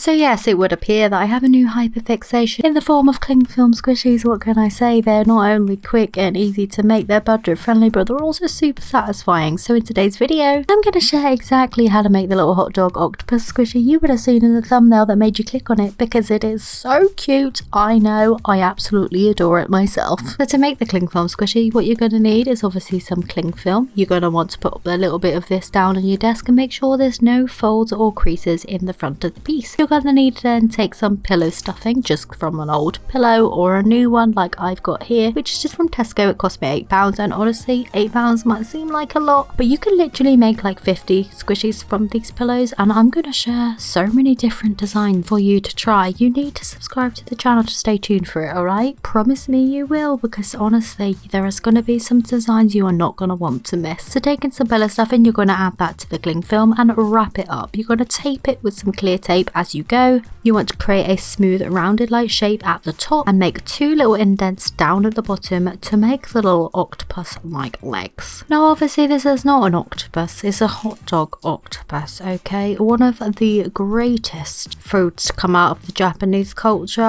So yes, it would appear that I have a new hyperfixation in the form of cling film squishies. What can I say? They're not only quick and easy to make, they're budget friendly, but they're also super satisfying. So in today's video, I'm going to share exactly how to make the little hot dog octopus squishy you would have seen in the thumbnail that made you click on it, because it is so cute. I know, I absolutely adore it myself. So to make the cling film squishy, what you're going to need is obviously some cling film. You're going to want to put a little bit of this down on your desk and make sure there's no folds or creases in the front of the piece. You're going to need to then take some pillow stuffing, just from an old pillow or a new one like I've got here, which is just from Tesco. It cost me £8, and honestly £8 might seem like a lot, but you can literally make like 50 squishies from these pillows, and I'm going to share so many different designs for you to try. You need to subscribe to the channel to stay tuned for it, alright? Promise me you will, because honestly there is going to be some designs you are not going to want to miss. So taking some pillow stuffing, you're going to add that to the cling film and wrap it up. You're going to tape it with some clear tape as you go. You want to create a smooth rounded like shape at the top and make 2 little indents down at the bottom to make the little octopus like legs. Now obviously this is not an octopus, it's a hot dog octopus, okay? One of the greatest foods to come out of the Japanese culture,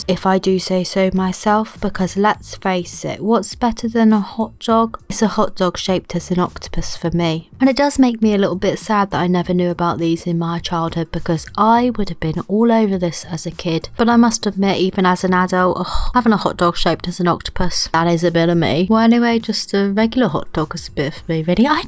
if I do say so myself, because let's face it, what's better than a hot dog? It's a hot dog shaped as an octopus for me. And it does make me a little bit sad that I never knew about these in my childhood, because I would have been all over this as a kid. But I must admit, even as an adult, having a hot dog shaped as an octopus, that is a bit of me. Well anyway, just a regular hot dog is a bit of me really. I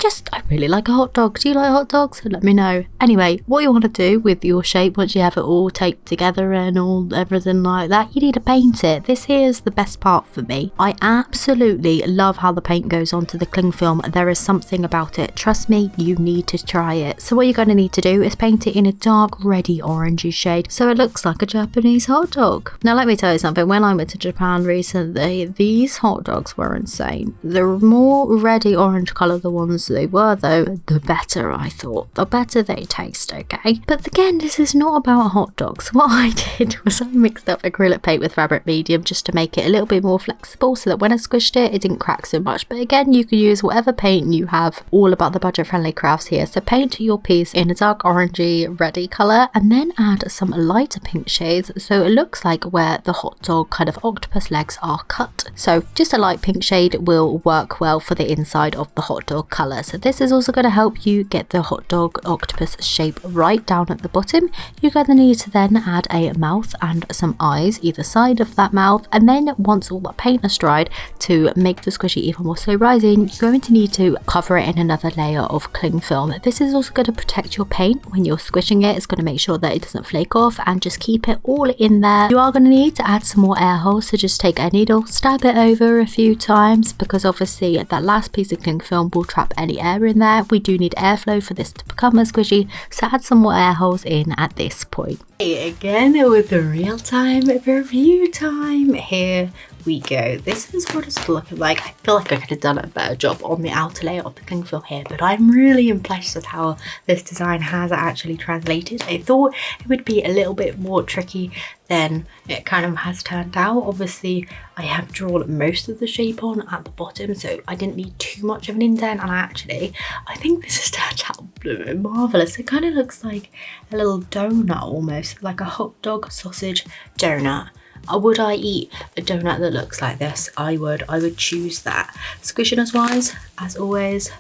really like a hot dog. Do you like hot dogs? Let me know. Anyway, what you want to do with your shape, once you have it all taped together and everything like that, you need to paint it. This here is the best part for me. I absolutely love how the paint goes onto the cling film. There is something about it. Trust me, you need to try it. So what you're going to need to do is paint it in a dark reddy orangey shade so it looks like a Japanese hot dog. Now let me tell you something, when I went to Japan recently, these hot dogs were insane. The more reddy orange colour the ones they were though, the better I thought. The better they taste, okay? But again, this is not about hot dogs. What I did was I mixed up acrylic paint with fabric medium just to make it a little bit more flexible so that when I squished it, it didn't crack so much. But again, you can use whatever paint you have. All about the budget friendly crafts here. So paint your piece in a dark orangey reddy colour and then add some lighter pink shades so it looks like where the hot dog kind of octopus legs are cut. So just a light pink shade will work well for the inside of the hot dog colour. So this is also going to help you get the hot dog octopus shape right down at the bottom. You're going to need to then add a mouth and some eyes either side of that mouth, and then once all that paint is dried, to make the squishy even more slow rising, you're going to need to cover it in another layer of cling film. This is also going to protect your paint when you're squishing it. It's going to make sure that it doesn't flake off and just keep it all in there. You are going to need to add some more air holes, so just take a needle, stab it over a few times, because obviously that last piece of cling film will trap any air in there. We do need airflow for this to become a squishy, so add some more air holes in at this point. Hey, again with the real-time review time. Here we go. This is what it's looking like. I feel like I could have done a better job on the outer layer of the cling film here, but I'm really impressed with how this design has actually translated. I thought it would be a little bit more tricky than it kind of has turned out. Obviously I have drawn most of the shape on at the bottom, so I didn't need too much of an indent, and I think this has turned out marvellous. It kind of looks like a little donut, almost like a hot dog sausage donut. Would I eat a donut that looks like this? I would choose that. Squishiness wise, as always,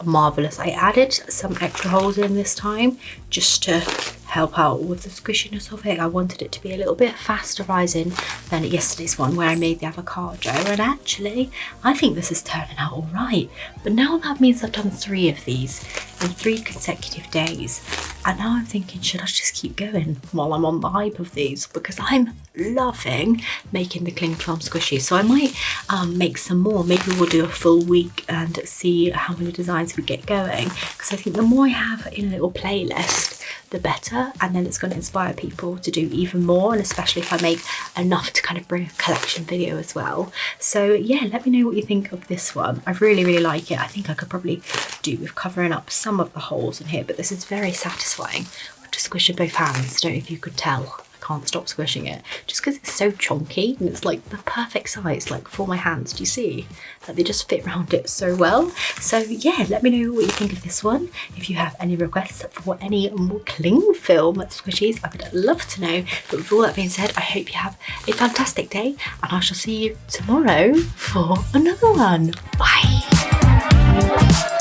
marvellous. I added some extra holes in this time just to help out with the squishiness of it. I wanted it to be a little bit faster rising than yesterday's one where I made the avocado, and actually I think this is turning out all right. But now that means I've done 3 of these in 3 consecutive days, and now I'm thinking, should I just keep going while I'm on the hype of these, because I'm loving making the cling film squishies. So I might make some more. Maybe we'll do a full week and see how many designs we get going, because I think the more I have in a little playlist, the better, and then it's going to inspire people to do even more, and especially if I make enough to kind of bring a collection video as well. So yeah, let me know what you think of this one. I really like it. I think I could probably do with covering up some of the holes in here, but this is very satisfying to squish in both hands. Don't know if you could tell. I can't stop squishing it just because it's so chunky and it's like the perfect size, like for my hands. Do you see that they just fit around it so well? So yeah, let me know what you think of this one. If you have any requests for any more cling film squishies, I would love to know. But with all that being said, I hope you have a fantastic day and I shall see you tomorrow for another one. Bye.